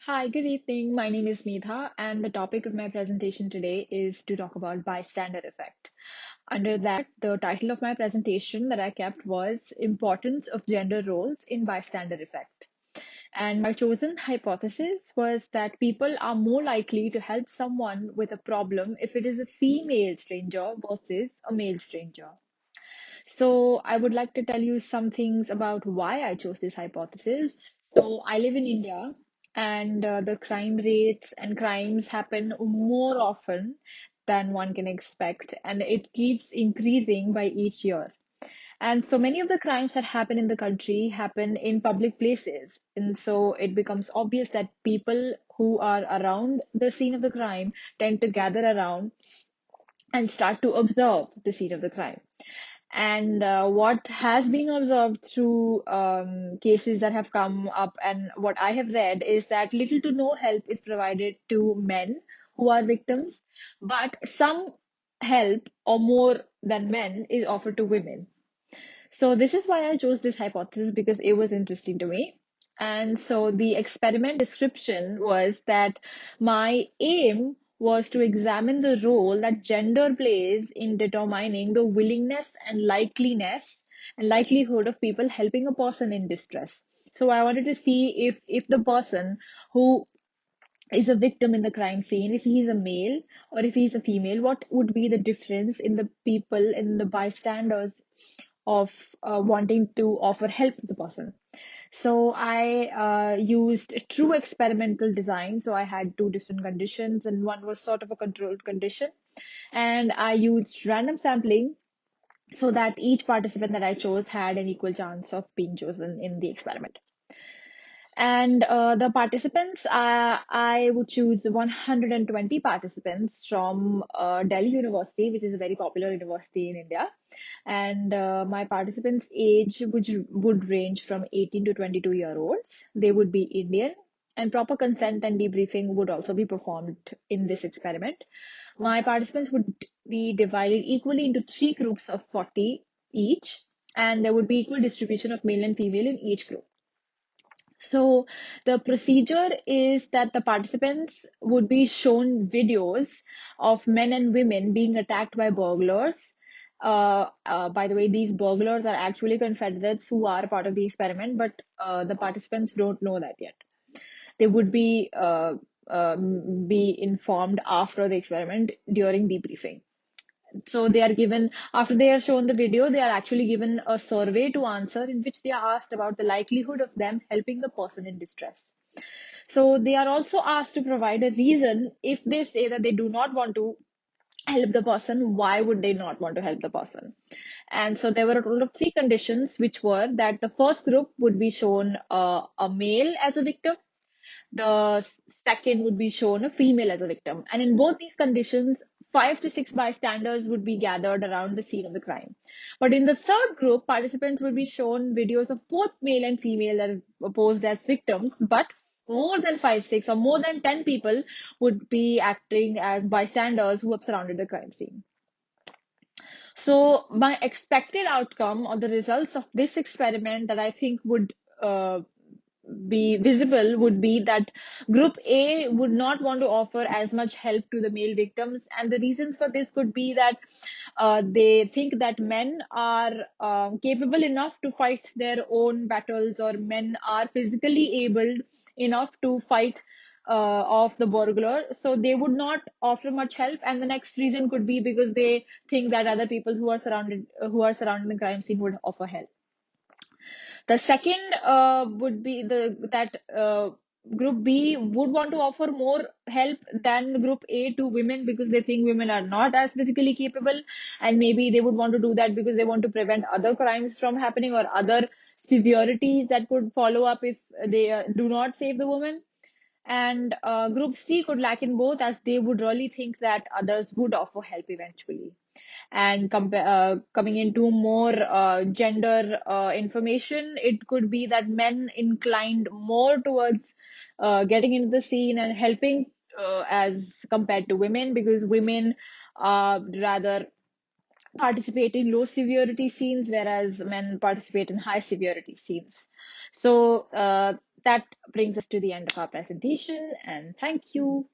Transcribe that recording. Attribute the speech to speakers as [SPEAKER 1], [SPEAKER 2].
[SPEAKER 1] Hi, good evening. My name is Medha, and the topic of my presentation today is to talk about bystander effect. Under that, the title of my presentation that I kept was Importance of Gender Roles in Bystander Effect. And my chosen hypothesis was that people are more likely to help someone with a problem if it is a female stranger versus a male stranger. So I would like to tell you some things about why I chose this hypothesis. So I live in India, and the crime rates and crimes happen more often than one can expect, and it keeps increasing by each year. And so many of the crimes that happen in the country happen in public places. And so it becomes obvious that people who are around the scene of the crime tend to gather around and start to observe the scene of the crime. And what has been observed through cases that have come up and what I have read is that little to no help is provided to men who are victims, but some help or more than men is offered to women. So this is why I chose this hypothesis because it was interesting to me. And so the experiment description was that my aim was to examine the role that gender plays in determining the willingness and likeliness and likelihood of people helping a person in distress. So I wanted to see if the person who is a victim in the crime scene, if he's a male or if he's a female, what would be the difference in the people, in the bystanders of wanting to offer help to the person. So I used true experimental design. So I had two different conditions, and one was sort of a controlled condition. And I used random sampling so that each participant that I chose had an equal chance of being chosen in the experiment. And the participants, I would choose 120 participants from Delhi University, which is a very popular university in India. And my participants' age would range from 18 to 22-year-olds. They would be Indian, and proper consent and debriefing would also be performed in this experiment. My participants would be divided equally into three groups of 40 each, and there would be equal distribution of male and female in each group. So the procedure is that the participants would be shown videos of men and women being attacked by burglars. By the way, these burglars are actually Confederates who are part of the experiment, but the participants don't know that yet. They would be informed after the experiment during debriefing. So they are given, after they are shown the video, they are actually given a survey to answer in which they are asked about the likelihood of them helping the person in distress. So they are also asked to provide a reason if they say that they do not want to help the person, why would they not want to help the person? And so there were a total of three conditions, which were that the first group would be shown a male as a victim, the second would be shown a female as a victim. And in both these conditions, 5 to 6 bystanders would be gathered around the scene of the crime. But in the third group, participants would be shown videos of both male and female that are posed as victims, but more than 5, 6, or more than 10 people would be acting as bystanders who have surrounded the crime scene. So my expected outcome or the results of this experiment that I think would be visible would be that group A would not want to offer as much help to the male victims, and the reasons for this could be that they think that men are capable enough to fight their own battles, or men are physically able enough to fight off the burglar, so they would not offer much help. And the next reason could be because they think that other people who are surrounding the crime scene would offer help. The second would be that Group B would want to offer more help than Group A to women because they think women are not as physically capable, and maybe they would want to do that because they want to prevent other crimes from happening or other severities that could follow up if they do not save the woman. And Group C could lack in both, as they would really think that others would offer help eventually. And coming into more gender information, it could be that men inclined more towards getting into the scene and helping as compared to women, because women rather participate in low severity scenes, whereas men participate in high severity scenes. So that brings us to the end of our presentation, and thank you.